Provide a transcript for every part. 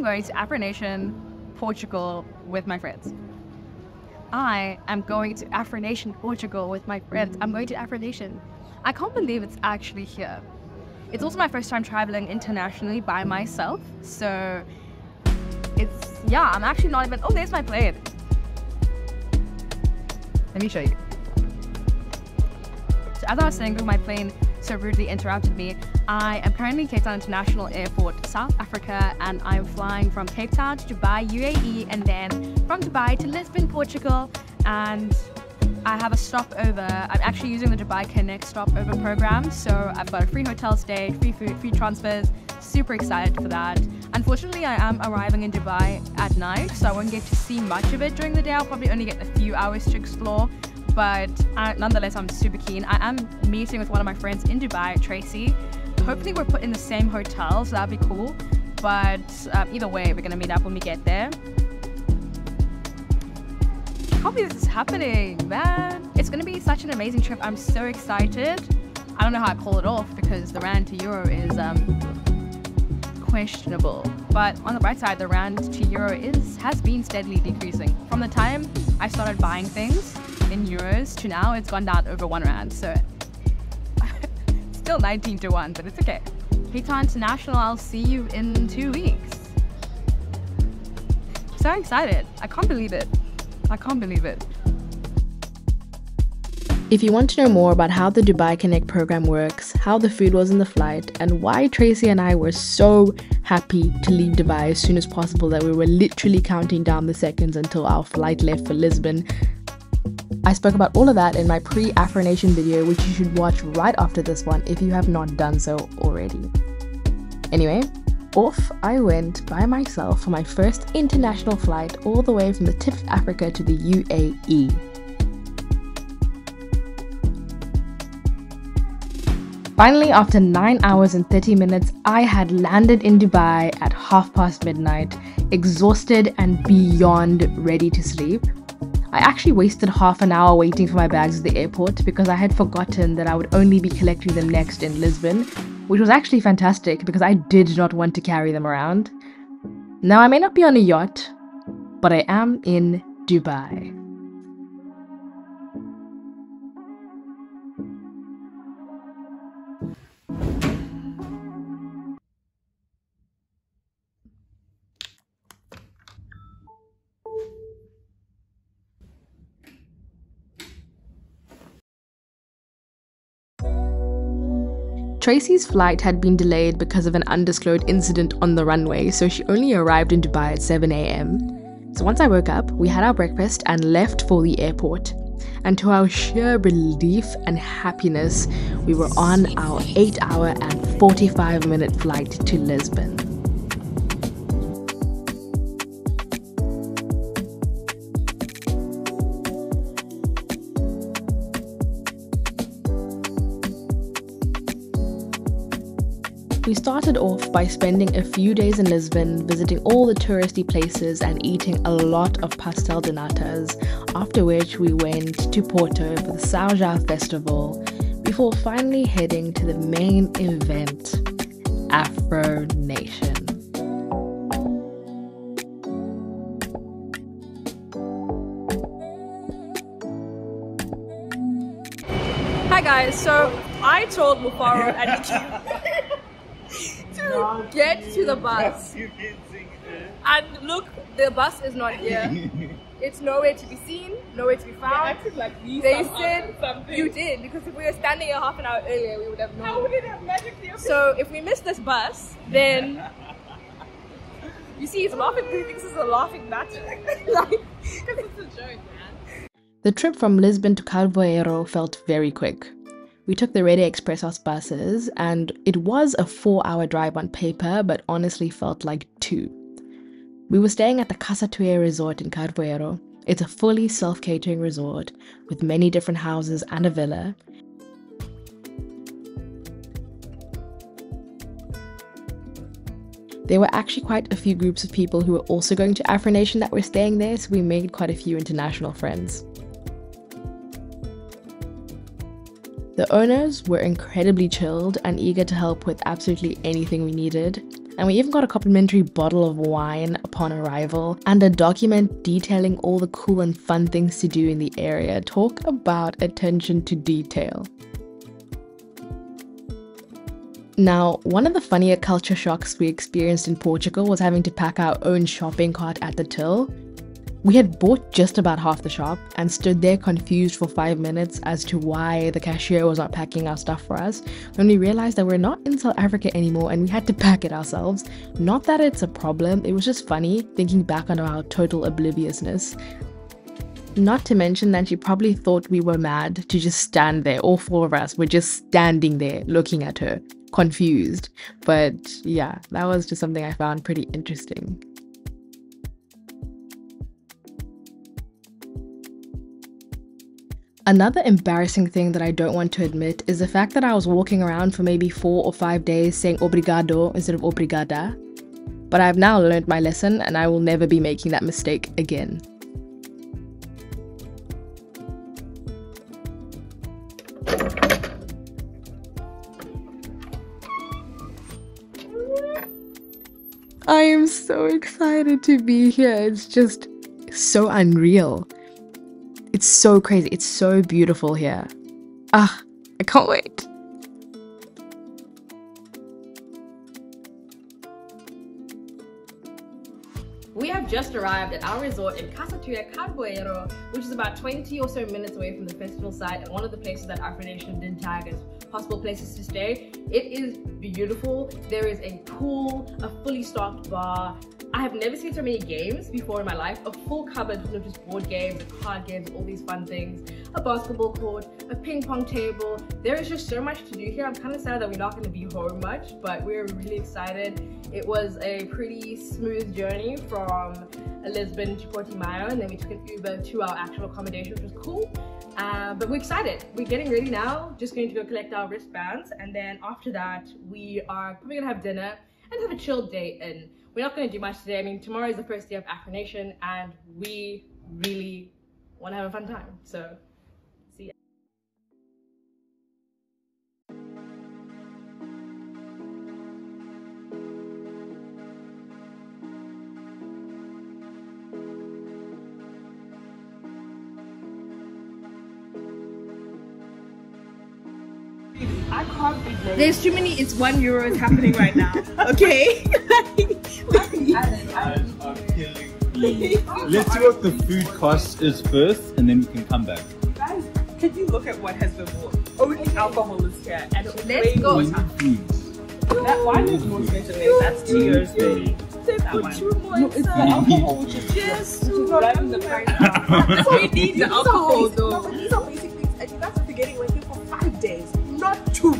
going to Afro Nation, Portugal with my friends. I am going to Afro Nation, Portugal with my friends. I'm going to Afro Nation. I can't believe it's actually here. It's also my first time traveling internationally by myself. So yeah, I'm actually not even, oh, there's my plane. Let me show you. So as I was saying, my plane so rudely interrupted me. I am currently in Cape Town International Airport, South Africa, and I'm flying from Cape Town to Dubai, UAE, and then from Dubai to Lisbon, Portugal, and I have a stopover. I'm actually using the Dubai Connect stopover program, so I've got a free hotel stay, free food, free transfers. Super excited for that. Unfortunately, I am arriving in Dubai at night, so I won't get to see much of it during the day. I'll probably only get a few hours to explore, but nonetheless, I'm super keen. I am meeting with one of my friends in Dubai, Tracey. Hopefully we're put in the same hotel, so that'd be cool. But either way, we're gonna meet up when we get there. I can't believe this is happening, man. It's gonna be such an amazing trip. I'm so excited. I don't know how I pull it off because the rand to euro is questionable. But on the bright side, the rand to euro has been steadily decreasing. From the time I started buying things in euros to now, it's gone down over 1 rand. So still 19 to 1, but it's okay. Cape Town International, I'll see you in 2 weeks. So excited. I can't believe it. I can't believe it. If you want to know more about how the Dubai Connect program works, how the food was in the flight, and why Tracey and I were so happy to leave Dubai as soon as possible that we were literally counting down the seconds until our flight left for Lisbon, I spoke about all of that in my pre-Afro Nation video, which you should watch right after this one if you have not done so already. Anyway, off I went by myself for my first international flight all the way from the tip of Africa to the UAE. Finally, after 9 hours and 30 minutes, I had landed in Dubai at midnight, exhausted and beyond ready to sleep. I actually wasted half an hour waiting for my bags at the airport because I had forgotten that I would only be collecting them next in Lisbon, which was actually fantastic because I did not want to carry them around. Now, I may not be on a yacht, but I am in Dubai. Tracey's flight had been delayed because of an undisclosed incident on the runway, so she only arrived in Dubai at 7 a.m. So once I woke up, we had our breakfast and left for the airport. And to our sheer relief and happiness, we were on our 8-hour and 45-minute flight to Lisbon. We started off by spending a few days in Lisbon, visiting all the touristy places and eating a lot of pastel de natas, after which we went to Porto for the Sauja Festival, before finally heading to the main event, Afro Nation. Hi guys, so I told Mufaro and Nikki to get to the bus, and look, the bus is not here. It's nowhere to be seen, nowhere to be found. They said you did, because if we were standing here half an hour earlier, we would have known. How would it have magically appeared? So if we miss this bus, then you see, he's laughing because he thinks this is a laughing matter. Like, because it's a joke, man. The trip from Lisbon to Carvoeiro felt very quick. We took the Rede Expressos buses, and it was a 4-hour drive on paper, but honestly felt like 2. We were staying at the CasaTuia Resort in Carvoeiro. It's a fully self-catering resort with many different houses and a villa. There were actually quite a few groups of people who were also going to Afro Nation that were staying there, so we made quite a few international friends. The owners were incredibly chilled and eager to help with absolutely anything we needed. and we even got a complimentary bottle of wine upon arrival and a document detailing all the cool and fun things to do in the area. Talk about attention to detail. Now, one of the funnier culture shocks we experienced in Portugal was having to pack our own shopping cart at the till. We had bought just about half the shop and stood there confused for 5 minutes as to why the cashier was not packing our stuff for us, when we realized that we're not in South Africa anymore and we had to pack it ourselves. Not that it's a problem, it was just funny thinking back on our total obliviousness. Not to mention that she probably thought we were mad to just stand there. All 4 of us were just standing there looking at her, confused. But yeah, that was just something I found pretty interesting. Another embarrassing thing that I don't want to admit is the fact that I was walking around for maybe 4 or 5 days saying obrigado instead of obrigada. But I've now learned my lesson and I will never be making that mistake again. I am so excited to be here. It's just so unreal. It's so crazy. It's so beautiful here. Ah, I can't wait. We have just arrived at our resort in CasaTuia Resort, which is about 20 or so minutes away from the festival site and one of the places that Afro Nation did tag as possible places to stay. It is beautiful. There is a pool, a fully stocked bar. I have never seen so many games before in my life. A full cupboard full of just board games, card games, all these fun things. A basketball court, a ping pong table. There is just so much to do here. I'm kind of sad that we're not going to be home much, but we're really excited. It was a pretty smooth journey from Lisbon to Portimao, and then we took an Uber to our actual accommodation, which was cool. But we're excited. We're getting ready now, just going to go collect our wristbands, and then after that we are probably gonna have dinner and have a chill day, and we're not going to do much today. I mean, tomorrow is the first day of Afro Nation and we really want to have a fun time, so see ya. I can't be late. There's too many it's €1 is happening right now. Okay. I'm killing me. Let's see what the food cost is first and then we can come back. Guys, can you look at what has been bought? Only alcohol is here and it's Let's way go. more. Food. That wine is more expensive. That's 2 years baby. That one. No, it's the alcohol which is driving the price up. We need the alcohol though. No, but these are basic things and you guys are forgetting we're here for 5 days, not 2.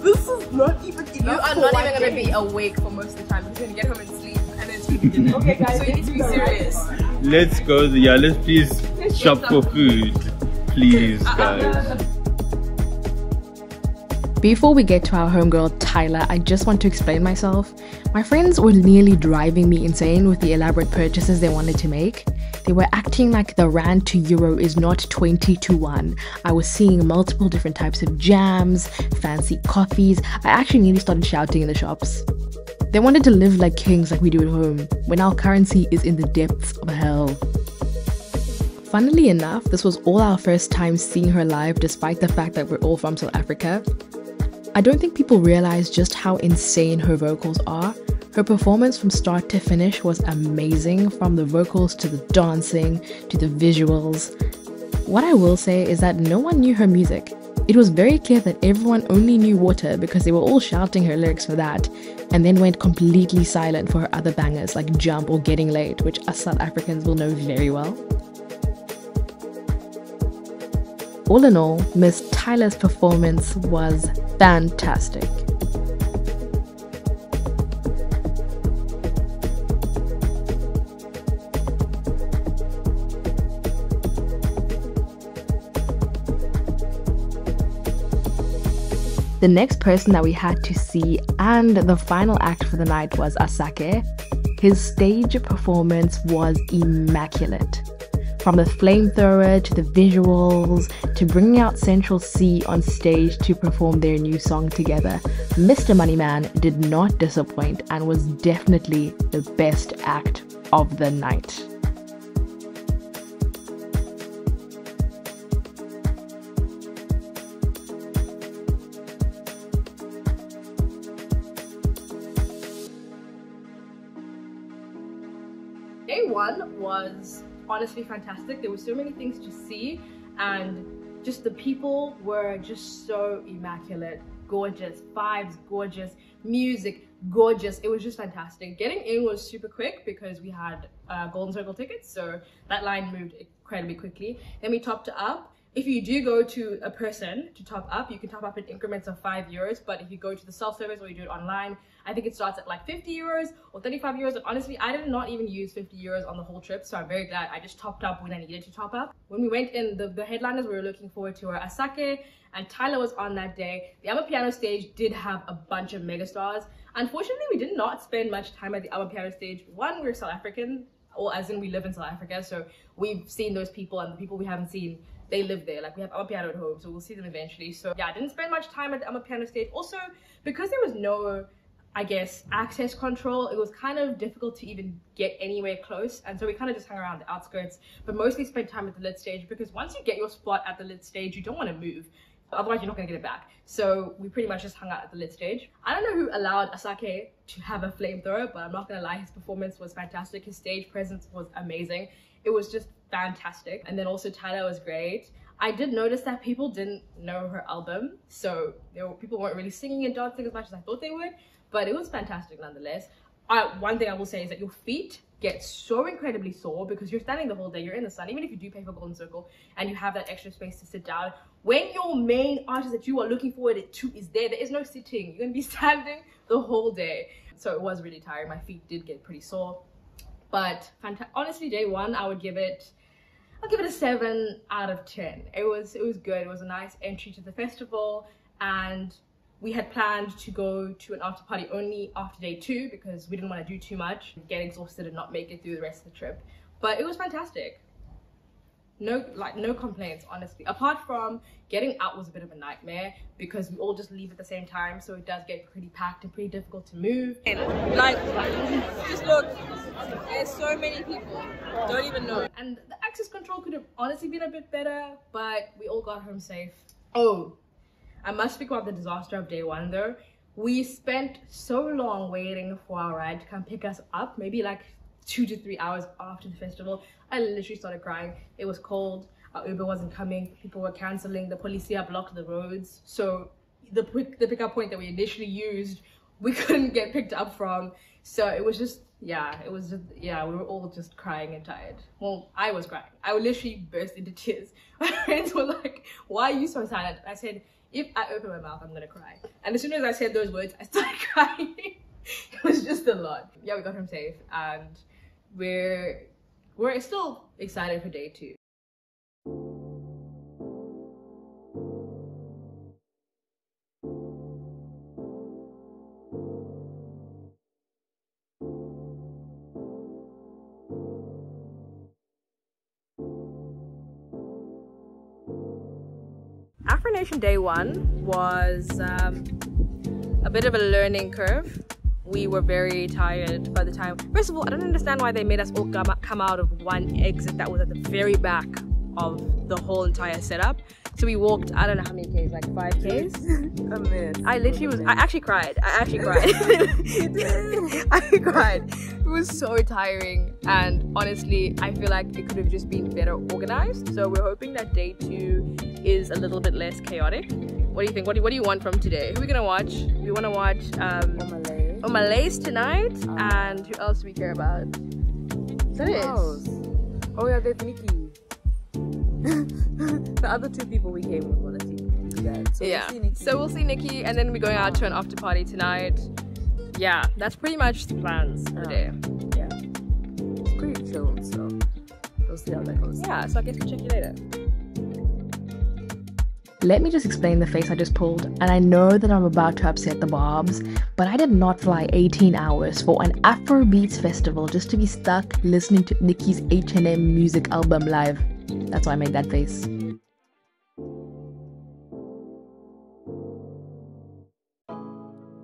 This is not even enough. You are not even going to be awake for most of the time. You're going to get home and sleep and then sleep again. Okay guys, So you need to be serious. Let's go. Yeah, let's please shop for food. Please, guys. Before we get to our homegirl Tyler, I just want to explain myself. My friends were nearly driving me insane with the elaborate purchases they wanted to make. They were acting like the rand to euro is not 20 to 1. I was seeing multiple different types of jams, fancy coffees. I actually nearly started shouting in the shops. They wanted to live like kings like we do at home, when our currency is in the depths of hell. Funnily enough, this was all our first time seeing her live despite the fact that we're all from South Africa. I don't think people realize just how insane her vocals are. Her performance from start to finish was amazing, from the vocals to the dancing to the visuals. What I will say is that no one knew her music. It was very clear that everyone only knew Water because they were all shouting her lyrics for that, and then went completely silent for her other bangers like Jump or Getting Late, which us South Africans will know very well. All in all, Miss Tyler's performance was fantastic. The next person that we had to see and the final act for the night was Asake. His stage performance was immaculate. From the flamethrower to the visuals to bringing out Central C on stage to perform their new song together, Mr. Moneyman did not disappoint and was definitely the best act of the night. Day one was honestly fantastic. There were so many things to see, and just the people were just so immaculate, gorgeous, vibes gorgeous, music gorgeous. It was just fantastic. Getting in was super quick because we had Golden Circle tickets, so that line moved incredibly quickly. Then we topped it up. If you do go to a person to top up, you can top up in increments of €5, but if you go to the self-service or you do it online, I think it starts at like €50 or €35. And honestly, I did not even use €50 on the whole trip, so I'm very glad I just topped up when I needed to top up. When we went in, the headliners we were looking forward to were Asake, and Tyler was on that day. The Amapiano stage did have a bunch of megastars. Unfortunately, we did not spend much time at the Amapiano stage. One, we're South African, or as in we live in South Africa, so we've seen those people, and the people we haven't seen, they live there. Like, we have Amapiano at home, so we'll see them eventually. So yeah, I didn't spend much time at the Amapiano stage. Also, because there was no, I guess, access control, it was kind of difficult to even get anywhere close, and so we kind of just hung around the outskirts, but mostly spent time at the lit stage, because once you get your spot at the lit stage, you don't want to move, otherwise you're not going to get it back. So we pretty much just hung out at the lit stage. I don't know who allowed Asake to have a flamethrower, but I'm not gonna lie, his performance was fantastic. His stage presence was amazing. It was just fantastic. And then also Tyler was great. I did notice that people didn't know her album, so people weren't really singing and dancing as much as I thought they would, but it was fantastic nonetheless. One thing I will say is that your feet get so incredibly sore because you're standing the whole day, you're in the sun. Even if you do pay for Golden Circle and you have that extra space to sit down, when your main artist that you are looking forward to is there is no sitting. You're gonna be standing the whole day. So it was really tiring. My feet did get pretty sore, but honestly, day one, I'll give it a 7 out of 10. It was good. It was a nice entry to the festival, and we had planned to go to an after party only after day 2 because we didn't want to do too much, get exhausted and not make it through the rest of the trip. But it was fantastic. No complaints, honestly. Apart from getting out was a bit of a nightmare because we all just leave at the same time, so it does get pretty packed and pretty difficult to move. Like, just look, there's so many people, don't even know. And the access control could have honestly been a bit better, but we all got home safe. Oh, I must speak about the disaster of day 1 though. We spent so long waiting for our ride to come pick us up, maybe like 2 to 3 hours after the festival. I literally started crying. It was cold, our Uber wasn't coming, people were cancelling, the policia blocked the roads. So the pickup point that we initially used, we couldn't get picked up from. So it was just, we were all just crying and tired. Well, I was crying. I literally burst into tears. My friends were like, why are you so silent? I said, if I open my mouth, I'm gonna cry. And as soon as I said those words, I started crying. It was just a lot. Yeah, we got home safe, and we're still excited for day 2. Afro Nation day 1 was a bit of a learning curve. We were very tired by the time. First of all, I don't understand why they made us all come out of one exit that was at the very back of the whole entire setup. So we walked, I don't know how many Ks, like 5 Ks? A minute. I actually cried. I cried. It was so tiring, and honestly, I feel like it could have just been better organized. So we're hoping that day 2 is a little bit less chaotic. What do you think? What do you want from today? Who are we gonna watch? We wanna watch Omalays tonight, and who else do we care about? Is that it? Oh yeah, there's Nikki. The other 2 people we came with want to see. Yeah. So we'll see Nikki, and then we're going out to an after party tonight. Yeah, that's pretty much the plans for the day. Yeah. It's pretty chill, so we'll see how that goes. Yeah, so I guess we'll check you later. Let me just explain the face I just pulled, and I know that I'm about to upset the Barbs, But I did not fly 18 hours for an Afrobeats festival just to be stuck listening to Nicki's H&M music album live. That's why I made that face.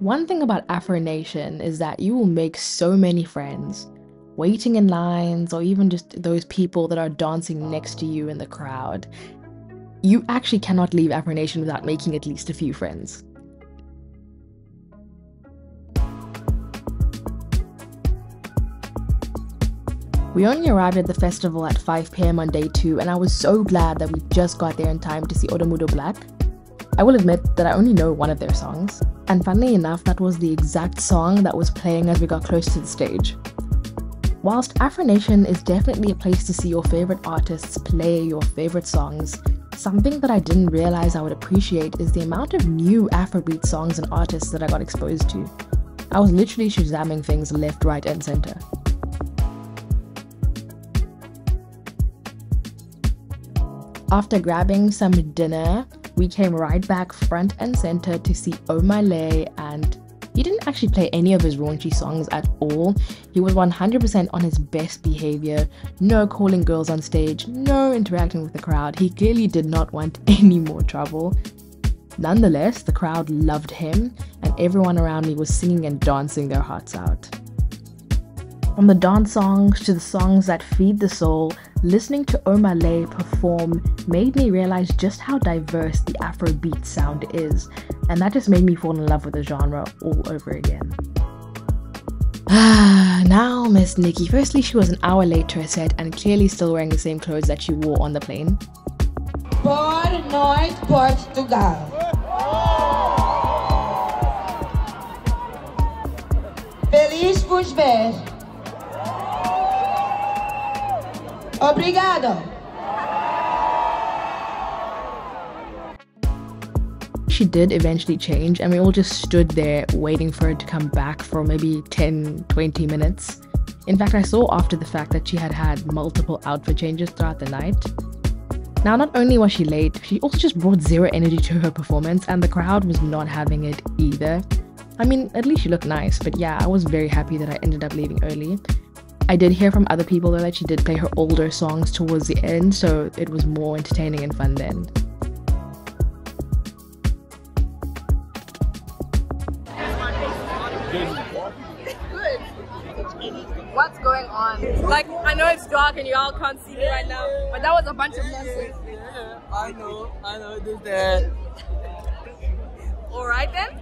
One thing about Afro Nation is that you will make so many friends, waiting in lines or even just those people that are dancing next to you in the crowd. You actually cannot leave Afro Nation without making at least a few friends. We only arrived at the festival at 5 PM on day 2, and I was so glad that we just got there in time to see Odomudo Black. I will admit that I only know one of their songs, and funnily enough, that was the exact song that was playing as we got close to the stage. Whilst Afro Nation is definitely a place to see your favorite artists play your favorite songs, something that I didn't realize I would appreciate is the amount of new Afrobeat songs and artists that I got exposed to. I was literally shazamming things left, right, and center. After grabbing some dinner, we came right back front and center to see Omale, and he didn't actually play any of his raunchy songs at all. He was 100% on his best behavior, no calling girls on stage, no interacting with the crowd. He clearly did not want any more trouble. Nonetheless, the crowd loved him, and everyone around me was singing and dancing their hearts out. From the dance songs to the songs that feed the soul, listening to Omale perform made me realize just how diverse the Afrobeat sound is, and that just made me fall in love with the genre all over again. Now Miss Nicki. Firstly, she was an hour late to her set and clearly still wearing the same clothes that she wore on the plane. Boa noite, Portugal. Feliz vos ver. Obrigado. She did eventually change, and we all just stood there waiting for her to come back for maybe 10-20 minutes. In fact, I saw after the fact that she had had multiple outfit changes throughout the night. Now, not only was she late, she also just brought zero energy to her performance, and the crowd was not having it either. I mean, at least she looked nice, but yeah, I was very happy that I ended up leaving early. I did hear from other people though that she did play her older songs towards the end, so it was more entertaining and fun then. What's going on? Like, I know it's dark and you all can't see me right now, but that was a bunch of nonsense. I know, this that. Alright then.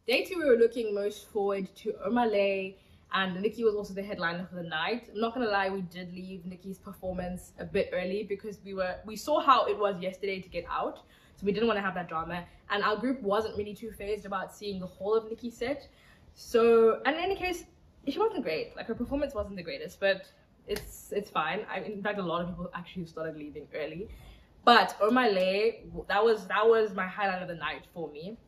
Day 2, we were looking most forward to Omale, and Nicki was also the headliner for the night. I'm not gonna lie, we did leave Nicki's performance a bit early because we saw how it was yesterday to get out, so we didn't want to have that drama, and our group wasn't really too phased about seeing the whole of Nicki's set. So, and in any case, she wasn't great. Like, her performance wasn't the greatest, but it's fine. In fact, a lot of people actually started leaving early. But Omale, that was my highlight of the night for me.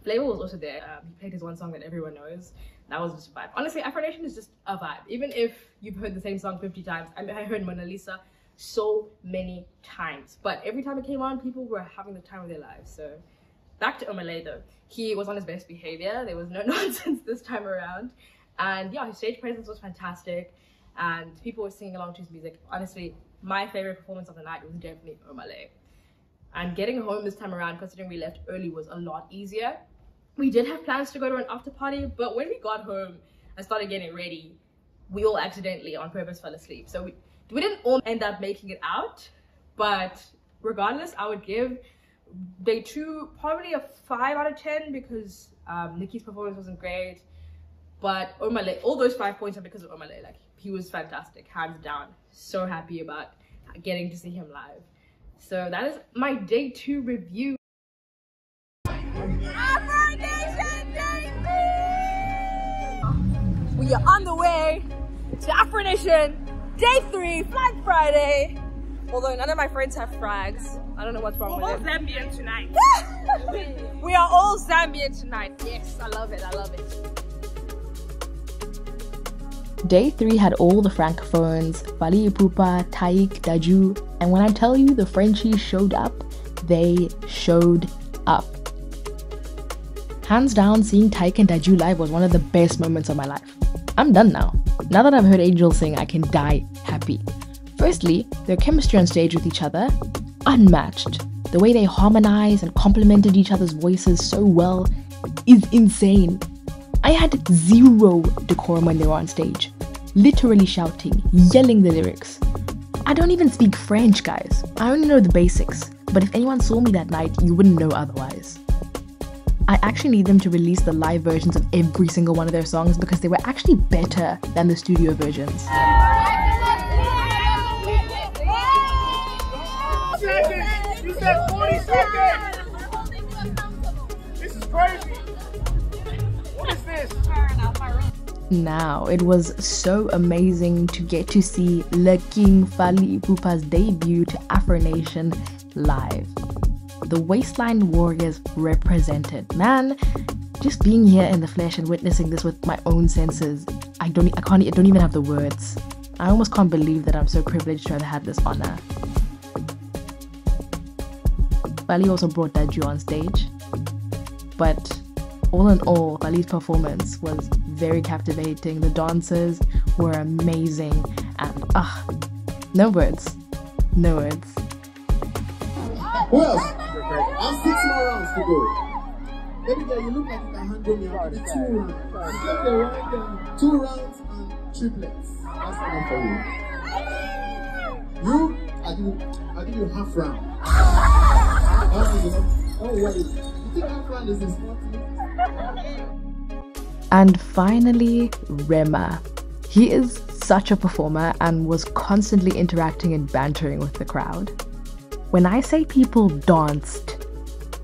Flavor was also there. He played his one song that everyone knows. That was just a vibe. Honestly, Afro Nation is just a vibe. Even if you've heard the same song 50 times. I mean, I heard Mona Lisa so many times. But every time it came on, people were having the time of their lives. So, back to Omale though. He was on his best behavior. There was no nonsense this time around. And yeah, his stage presence was fantastic. And people were singing along to his music. Honestly, my favorite performance of the night was definitely Omale. And getting home this time around, considering we left early, was a lot easier. We did have plans to go to an after party, but when we got home and started getting ready, we all accidentally on purpose fell asleep. So we didn't all end up making it out, but regardless, I would give day 2 probably a 5 out of 10 because Nicki's performance wasn't great. But Omale, all those 5 points are because of Omale. Like, he was fantastic, hands down. So happy about getting to see him live. So that is my day 2 review. Afro Nation Day 3! We are on the way to Afro Nation Day 3, Flag Friday. Although none of my friends have flags. I don't know what's wrong with it. We're all Zambian tonight. We are all Zambian tonight. Yes, I love it, I love it. Day 3 had all the francophones, Fali Ipupa, Taik, Daju, and when I tell you the Frenchies showed up, they showed up. Hands down, seeing Taika and Daju live was one of the best moments of my life. I'm done now. Now that I've heard Angel sing, I can die happy. Firstly, their chemistry on stage with each other, unmatched. The way they harmonized and complemented each other's voices so well is insane. I had zero decorum when they were on stage. Literally shouting, yelling the lyrics. I don't even speak French, guys. I only know the basics. But if anyone saw me that night, you wouldn't know otherwise. I actually need them to release the live versions of every single one of their songs because they were actually better than the studio versions. You said 40 seconds! This is crazy! What is this? Now, it was so amazing to get to see Le King Fally Ipupa's debut to Afro Nation live. The Waistline Warriors represented. Man, just being here in the flesh and witnessing this with my own senses, I don't even have the words. I almost can't believe that I'm so privileged to have had this honor. Fally also brought Daju on stage, but all in all, Fally's performance was very captivating. The dancers were amazing, and no words. No words. Who else? I have 6 more rounds to go. Baby girl, you look like you can handle me. I'll give you 2 rounds. 2 rounds and triplets. That's enough for you. I'll give you half round. Oh wait, you think half round is a small thing? And finally, Rema. He is such a performer and was constantly interacting and bantering with the crowd. When I say people danced,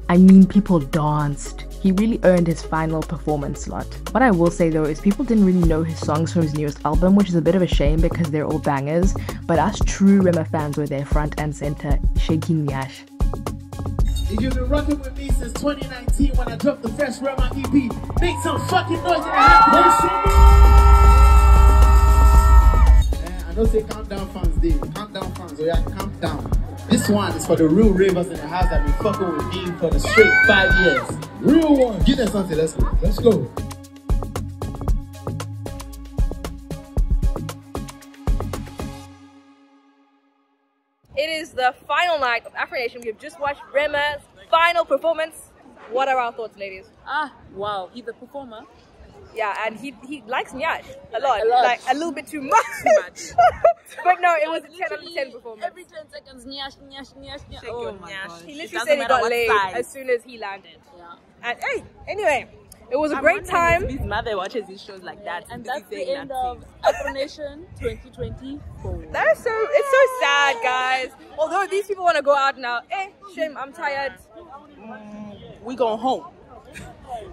I mean people danced. He really earned his final performance slot. What I will say though is people didn't really know his songs from his newest album, which is a bit of a shame because they're all bangers, but us true Rema fans were there front and center, shaking Nyash. You've been rocking with me since 2019 when I dropped the fresh Rema EP. Make some fucking noise in the house. I don't say calm down fans, Dave. Calm down fans, oh yeah, calm down. This one is for the real ravers in the house that been fucking with me for the straight 5 years. Real one. Give them something, let's go. Let's go. It is the final night of Afro Nation. We have just watched Rema's final performance. What are our thoughts, ladies? Wow, he's a performer. Yeah, and he likes Nyash a lot. Like a little bit too much. But no, it was a 10 out of 10 performance. Every 10 seconds, Nyash. Oh my gosh. He literally said he got laid as soon as he landed. Yeah. And hey, anyway, it was a great time. His mother watches his shows like that. And that's the end of Afro Nation 2024. It's so sad, guys. Although these people want to go out now. Shame, I'm tired. We going home.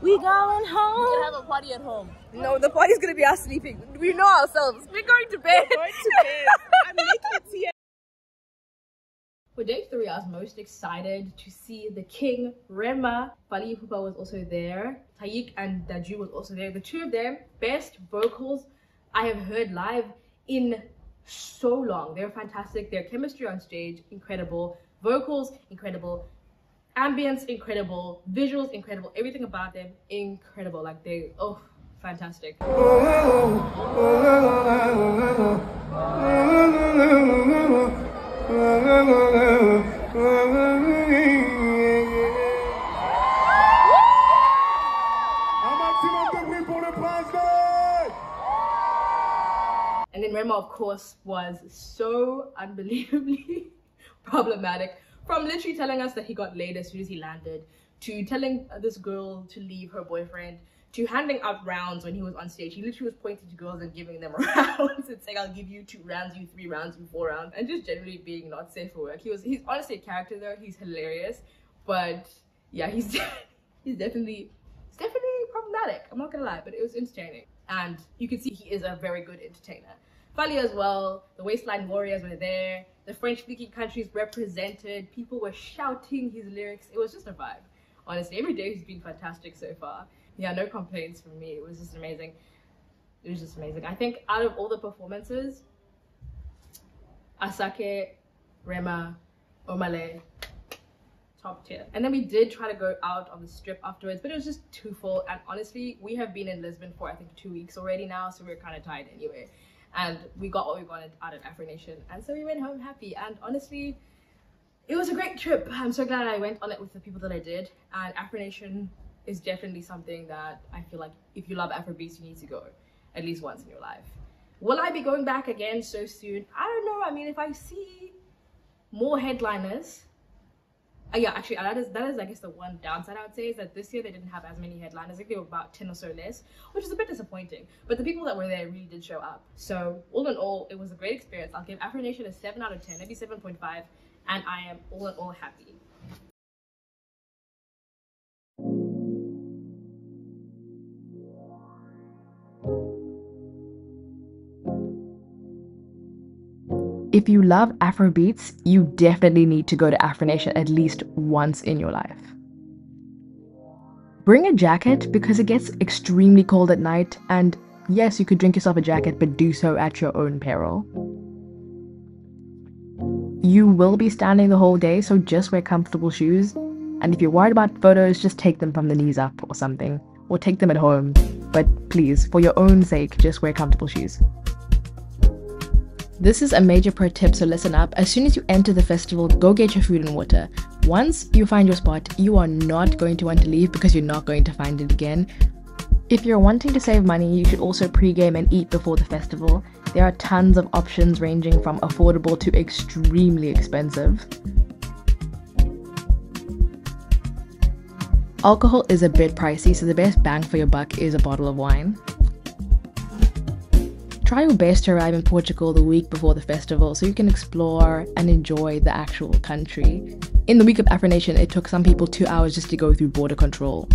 We going home. We can have a party at home. No, the party's gonna be us sleeping. We know ourselves. We're going to bed. We're going to bed. I'm making tea. For day 3, I was most excited to see the king, Rema. Fally Ipupa was also there. Taika and Daju was also there. The two of them, best vocals I have heard live in so long. They're fantastic. Their chemistry on stage, incredible. Vocals, incredible. Ambience, incredible. Visuals, incredible. Everything about them, incredible. Like fantastic. And then Rema, of course, was so unbelievably problematic. From literally telling us that he got laid as soon as he landed, to telling this girl to leave her boyfriend, to handing out rounds when he was on stage. He literally was pointing to girls and giving them rounds and saying, I'll give you 2 rounds, you 3 rounds, you 4 rounds. And just generally being not safe for work. He's honestly a character though. He's hilarious. But yeah, he's definitely problematic. I'm not gonna lie, but it was entertaining. And you can see he is a very good entertainer. Fally as well. The Waistline Warriors were there. The French-speaking countries represented. People were shouting his lyrics. It was just a vibe. Honestly, every day he's been fantastic so far. Yeah, no complaints from me. It was just amazing. It was just amazing. I think out of all the performances, Asake, Rema, Omale, top tier. And then we did try to go out on the strip afterwards, but it was just too full. And honestly, we have been in Lisbon for I think 2 weeks already now, so we're kind of tired anyway. And we got what we wanted out of Afro Nation, and so we went home happy. And honestly, it was a great trip. I'm so glad I went on it with the people that I did. And Afro Nation is definitely something that I feel like if you love Afrobeats, you need to go at least once in your life. Will I be going back again so soon? I don't know. I mean, if I see more headliners, yeah, actually that is I guess the one downside I would say is that this year they didn't have as many headliners. I think they were about 10 or so less, which is a bit disappointing, but the people that were there really did show up. So all in all, it was a great experience. I'll give Afro Nation a 7 out of 10, maybe 7.5, and I am all in all happy. If you love Afrobeats, you definitely need to go to Afro Nation at least once in your life. Bring a jacket because it gets extremely cold at night, and yes, you could drink yourself a jacket, but do so at your own peril. You will be standing the whole day, so just wear comfortable shoes, and if you're worried about photos, just take them from the knees up or something, or take them at home, but please, for your own sake, just wear comfortable shoes. This is a major pro tip, so listen up. As soon as you enter the festival, go get your food and water. Once you find your spot, you are not going to want to leave because you're not going to find it again. If you're wanting to save money, you should also pre-game and eat before the festival. There are tons of options ranging from affordable to extremely expensive. Alcohol is a bit pricey, so the best bang for your buck is a bottle of wine. Try your best to arrive in Portugal the week before the festival so you can explore and enjoy the actual country. In the week of Afro Nation, it took some people 2 hours just to go through border control.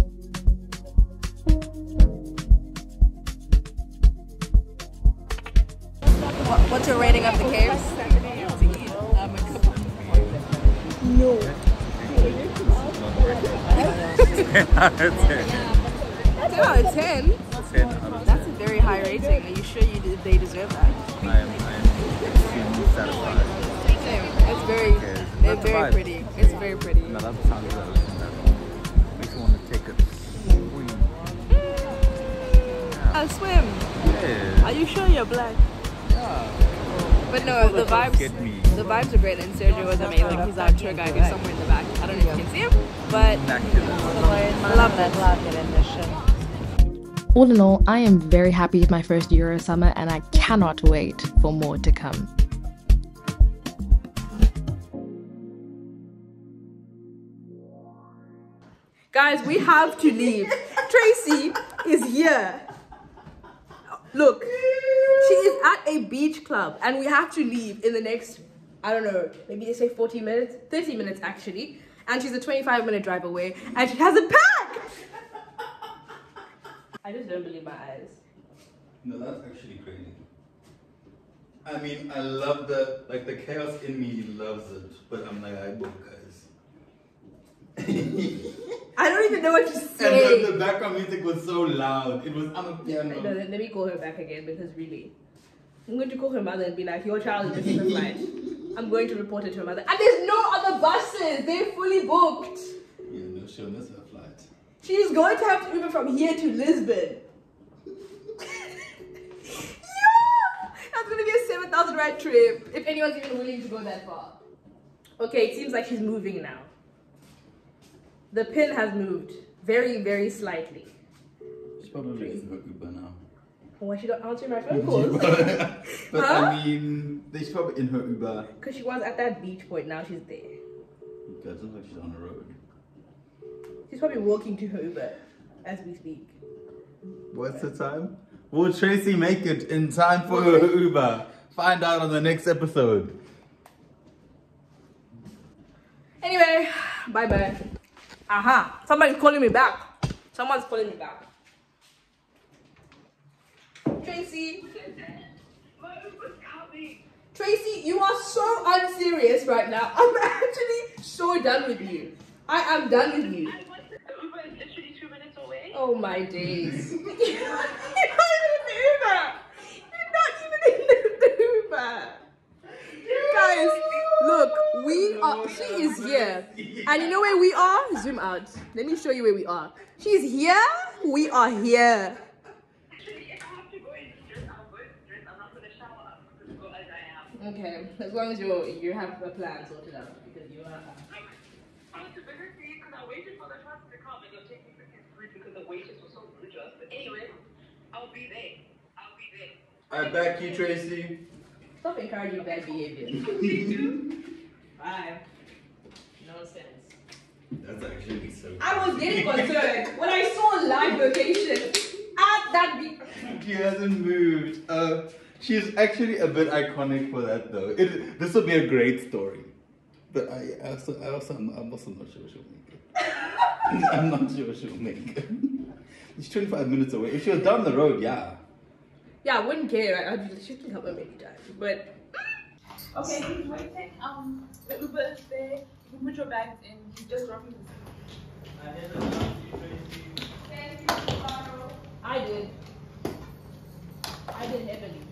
What's your rating of the caves? No. 10 out of 10. 10 out of 10? 10 out of 10. That's a very high rating. Are you sure they deserve that? I am extremely satisfied. It's very pretty. It's very pretty. And I love the sound of the ocean. That makes me want to take a swim. A swim? Yeah. Are you sure you're black? Yeah. But no, the vibes are great, and Sergio was amazing. He's our tour guide. He's somewhere in the back. I don't know if you can see him, but I love that. All in all, I am very happy with my first Euro summer, and I cannot wait for more to come. Guys, we have to leave. Tracey is here. Look, she is at a beach club and we have to leave in the next, I don't know, maybe they say 40 minutes, 30 minutes actually. And she's a 25-minute drive away and she hasn't packed. I just don't believe my eyes. No, that's actually crazy. I mean, I love the chaos in me loves it, but I'm like, I book guys. I don't even know what to say. And the background music was so loud. It was on a piano. No, let me call her back again because really, I'm going to call her mother and be like, your child is missing the flight. I'm going to report it to her mother. And there's no other buses. They're fully booked. Yeah, no, she'll miss her flight. She's going to have to Uber from here to Lisbon. That's going to be a 7,000 rand trip. If anyone's even willing to go that far. Okay, it seems like she's moving now. The pin has moved very, very slightly. She's probably in her Uber now. Why she don't answer my phone calls? But huh? I mean, she's probably in her Uber. Because she was at that beach point, now she's there. It looks like she's on the road. She's probably walking to her Uber as we speak. What's the time? Will Tracey make it in time for her Uber? Find out on the next episode. Anyway, bye-bye. Aha, somebody's calling me back. Someone's calling me back. Tracey. Tracey, you are so unserious right now. I'm actually so done with you. I am done with you. The Uber is literally 2 minutes away. Oh my days. You're not even in the Uber. You're not even in the Uber. Guys, look, we are She is here. And you know where we are? Zoom out. Let me show you where we are. She's here. We are here. Okay, as long as you have a plan sorted out because you are. I waited for the trust to come and you're taking the food because the waitress was so rude to us. But anyway, I'll be there. I back you, Tracy. Stop encouraging bad behavior. Bye. Nonsense. That's actually so. I was getting concerned when I saw a live location at that beach. She hasn't moved. She's actually a bit iconic for that though. This will be a great story. But I'm also not sure she'll make it. I'm not sure she'll make it. She's 25 minutes away. If she was down the road, yeah. Yeah, I wouldn't care. She can come home anytime. But okay, he's waiting. The Uber is there. You can put your bags in. He's just dropping the food. Thank you, Faro. I did heavily.